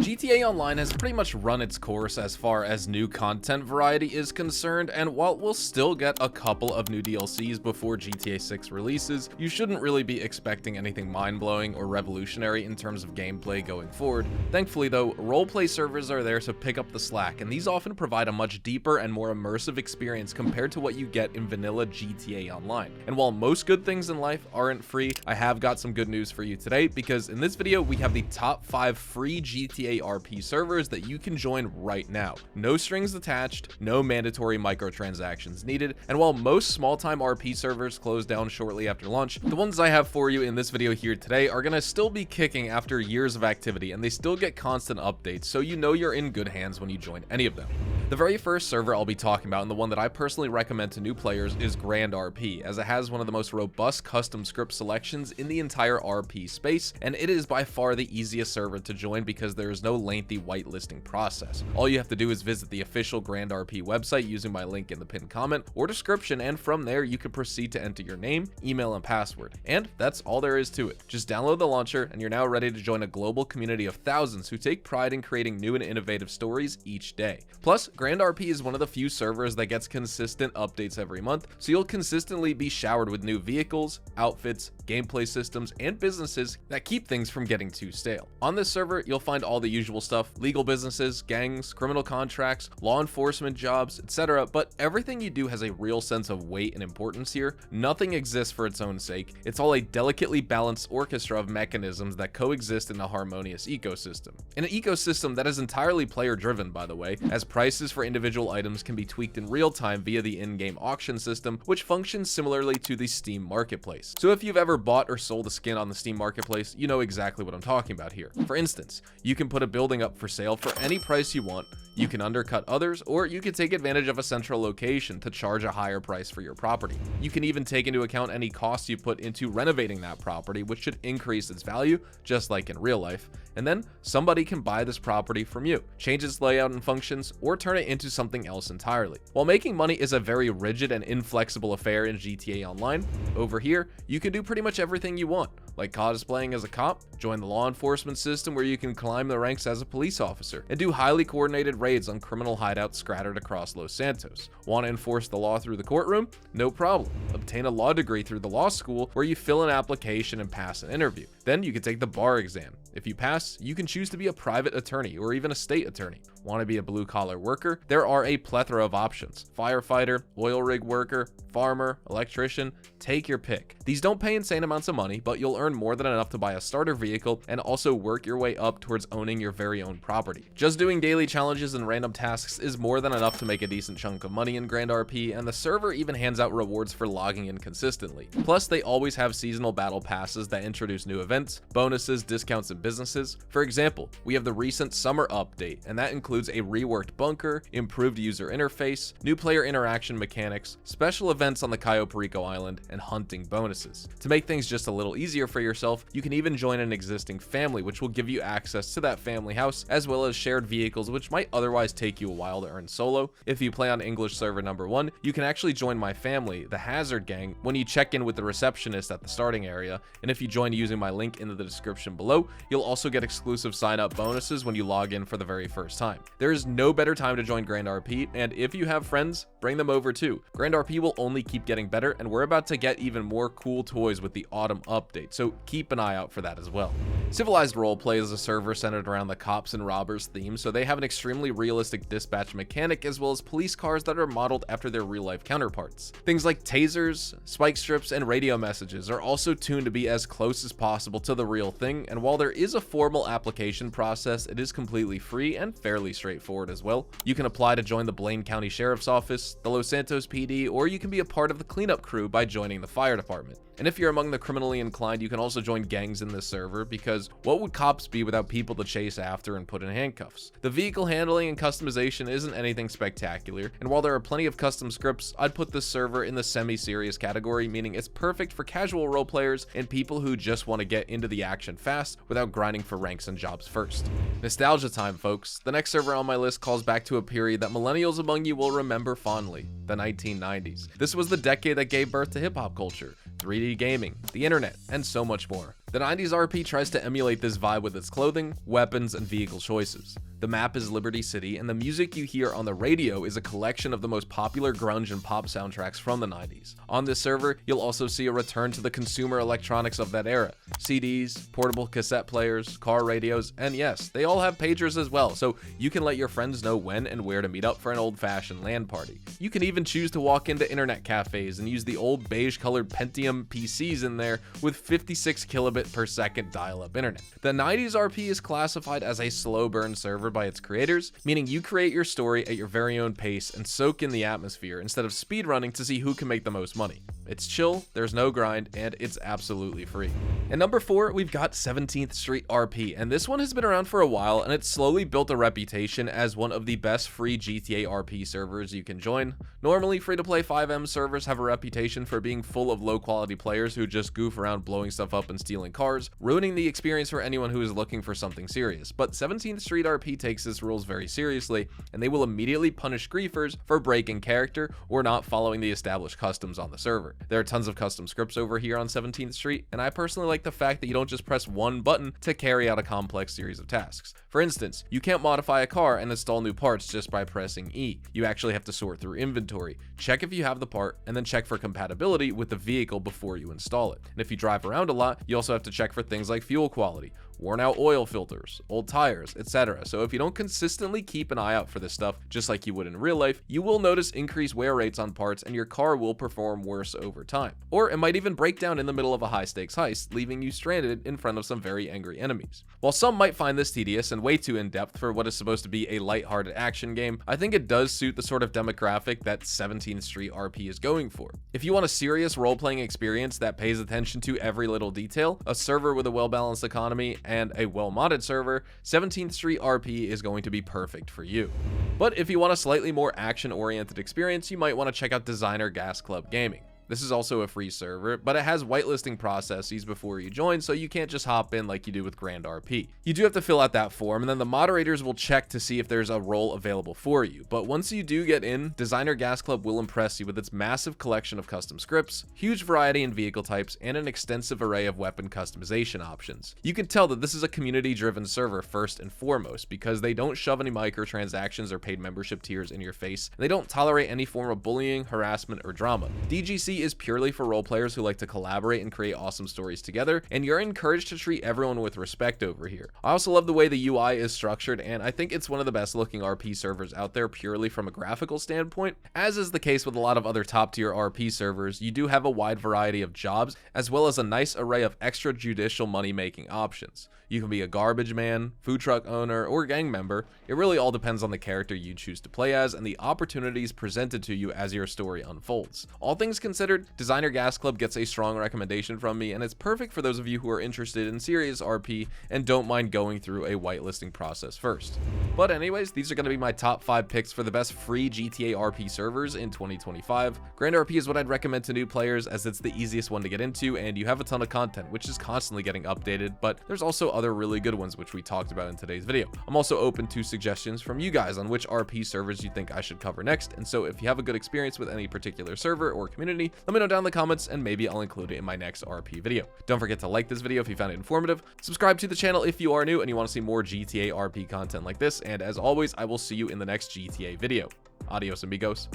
GTA Online has pretty much run its course as far as new content variety is concerned, and while we'll still get a couple of new DLCs before GTA 6 releases, you shouldn't really be expecting anything mind-blowing or revolutionary in terms of gameplay going forward. Thankfully though, roleplay servers are there to pick up the slack, and these often provide a much deeper and more immersive experience compared to what you get in vanilla GTA Online. And while most good things in life aren't free, I have got some good news for you today, because in this video we have the top 5 free GTA RP servers that you can join right now. No strings attached, no mandatory microtransactions needed, and while most small-time RP servers close down shortly after launch, the ones I have for you in this video here today are gonna still be kicking after years of activity, and they still get constant updates, so you know you're in good hands when you join any of them. The very first server I'll be talking about, and the one that I personally recommend to new players, is grandrp, as it has one of the most robust custom script selections in the entire RP space, and it is by far the easiest server to join because there is no lengthy whitelisting process. All you have to do is visit the official grandrp website using my link in the pinned comment or description, and from there you can proceed to enter your name, email, and password. And that's all there is to it. Just download the launcher and you're now ready to join a global community of thousands who take pride in creating new and innovative stories each day. Plus, grandrp is one of the few servers that gets consistent updates every month, so you'll consistently be showered with new vehicles, outfits, gameplay systems, and businesses that keep things from getting too stale. On this server, you'll find all the usual stuff: legal businesses, gangs, criminal contracts, law enforcement jobs, etc. But everything you do has a real sense of weight and importance here. Nothing exists for its own sake. It's all a delicately balanced orchestra of mechanisms that coexist in a harmonious ecosystem. An ecosystem that is entirely player driven, by the way, as prices for individual items can be tweaked in real time via the in-game auction system, which functions similarly to the Steam marketplace. So if you've ever bought or sold a skin on the Steam marketplace, you know exactly what I'm talking about here. For instance, you can put a building up for sale for any price you want, you can undercut others, or you can take advantage of a central location to charge a higher price for your property. You can even take into account any costs you put into renovating that property, which should increase its value, just like in real life. And then somebody can buy this property from you, change its layout and functions, or turn it into something else entirely. While making money is a very rigid and inflexible affair in GTA Online, over here, you can do pretty much everything you want, like cosplaying as a cop, join the law enforcement system where you can climb the ranks as a police officer, and do highly coordinated raids on criminal hideouts scattered across Los Santos. Want to enforce the law through the courtroom? No problem. Obtain a law degree through the law school where you fill an application and pass an interview. Then you can take the bar exam. If you pass, you can choose to be a private attorney or even a state attorney. Want to be a blue-collar worker? There are a plethora of options: firefighter, oil rig worker, farmer, electrician, take your pick. These don't pay insane amounts of money, but you'll earn more than enough to buy a starter vehicle and also work your way up towards owning your very own property. Just doing daily challenges and random tasks is more than enough to make a decent chunk of money in grandrp, and the server even hands out rewards for logging in consistently. Plus, they always have seasonal battle passes that introduce new events, bonuses, discounts, and businesses. For example, we have the recent summer update, and that includes a reworked bunker, improved user interface, new player interaction mechanics, special events on the Cayo Perico Island, and hunting bonuses. To make things just a little easier for yourself, you can even join an existing family, which will give you access to that family house, as well as shared vehicles which might otherwise take you a while to earn solo. If you play on English server number 1, you can actually join my family, the Hazard Gang, when you check in with the receptionist at the starting area, and if you join using my link in the description below, you'll also get exclusive sign-up bonuses when you log in for the very first time. There is no better time to join grandrp, and if you have friends, bring them over too. grandrp will only keep getting better, and we're about to get even more cool toys with the autumn update, so keep an eye out for that as well. Civilized Roleplay is a server centered around the cops and robbers theme, so they have an extremely realistic dispatch mechanic as well as police cars that are modeled after their real-life counterparts. Things like tasers, spike strips, and radio messages are also tuned to be as close as possible to the real thing, and while there is a formal application process, it is completely free and fairly straightforward as well. You can apply to join the Blaine County Sheriff's Office, the Los Santos PD, or you can be a part of the cleanup crew by joining the fire department. And if you're among the criminally inclined, you can also join gangs in this server, because what would cops be without people to chase after and put in handcuffs? The vehicle handling and customization isn't anything spectacular, and while there are plenty of custom scripts, I'd put this server in the semi-serious category, meaning it's perfect for casual role players and people who just want to get into the action fast without grinding for ranks and jobs first. Nostalgia time, folks. The next server on my list calls back to a period that millennials among you will remember fondly: the 1990s. This was the decade that gave birth to hip-hop culture, 3D gaming, the internet, and so much more. The 90s RP tries to emulate this vibe with its clothing, weapons, and vehicle choices. The map is Liberty City, and the music you hear on the radio is a collection of the most popular grunge and pop soundtracks from the 90s. On this server, you'll also see a return to the consumer electronics of that era. CDs, portable cassette players, car radios, and yes, they all have pagers as well, so you can let your friends know when and where to meet up for an old-fashioned LAN party. You can even choose to walk into internet cafes and use the old beige-colored Pentium PCs in there with 56 kilobit per second dial-up internet. The 90s RP is classified as a slow burn server by its creators, meaning you create your story at your very own pace and soak in the atmosphere instead of speedrunning to see who can make the most money. It's chill, there's no grind, and it's absolutely free. At number 4, we've got 17th Street RP, and this one has been around for a while, and it's slowly built a reputation as one of the best free GTA RP servers you can join. Normally, free-to-play 5M servers have a reputation for being full of low-quality players who just goof around blowing stuff up and stealing cars, ruining the experience for anyone who is looking for something serious. But 17th Street RP takes its rules very seriously, and they will immediately punish griefers for breaking character or not following the established customs on the server. There are tons of custom scripts over here on 17th Street, and I personally like the fact that you don't just press one button to carry out a complex series of tasks. For instance, you can't modify a car and install new parts just by pressing E. You actually have to sort through inventory, check if you have the part, and then check for compatibility with the vehicle before you install it. And if you drive around a lot, you also have to check for things like fuel quality, worn out oil filters, old tires, etc. So if you don't consistently keep an eye out for this stuff, just like you would in real life, you will notice increased wear rates on parts and your car will perform worse over time. Or it might even break down in the middle of a high stakes heist, leaving you stranded in front of some very angry enemies. While some might find this tedious and way too in-depth for what is supposed to be a lighthearted action game, I think it does suit the sort of demographic that 17th Street RP is going for. If you want a serious role-playing experience that pays attention to every little detail, a server with a well-balanced economy, and a well-modded server, 17th Street RP is going to be perfect for you. But if you want a slightly more action-oriented experience, you might want to check out Designer Gas Club Gaming. This is also a free server, but it has whitelisting processes before you join, so you can't just hop in like you do with grandrp. You do have to fill out that form, and then the moderators will check to see if there's a role available for you. But once you do get in, Designer Gas Club will impress you with its massive collection of custom scripts, huge variety in vehicle types, and an extensive array of weapon customization options. You can tell that this is a community-driven server first and foremost, because they don't shove any microtransactions or paid membership tiers in your face, and they don't tolerate any form of bullying, harassment, or drama. DGC is purely for role players who like to collaborate and create awesome stories together, and you're encouraged to treat everyone with respect over here. I also love the way the UI is structured, and I think it's one of the best looking RP servers out there purely from a graphical standpoint. As is the case with a lot of other top tier RP servers, you do have a wide variety of jobs, as well as a nice array of extrajudicial money making options. You can be a garbage man, food truck owner, or gang member. It really all depends on the character you choose to play as and the opportunities presented to you as your story unfolds. All things considered, Designer Gas Club gets a strong recommendation from me, and it's perfect for those of you who are interested in serious RP and don't mind going through a whitelisting process first. But anyways, these are going to be my top 5 picks for the best free GTA RP servers in 2025. grandrp is what I'd recommend to new players as it's the easiest one to get into, and you have a ton of content, which is constantly getting updated, but there's also other really good ones which we talked about in today's video. I'm also open to suggestions from you guys on which RP servers you think I should cover next, and so if you have a good experience with any particular server or community, let me know down in the comments and maybe I'll include it in my next RP video. Don't forget to like this video if you found it informative, subscribe to the channel if you are new and you want to see more GTA RP content like this, and as always, I will see you in the next GTA video. Adios amigos.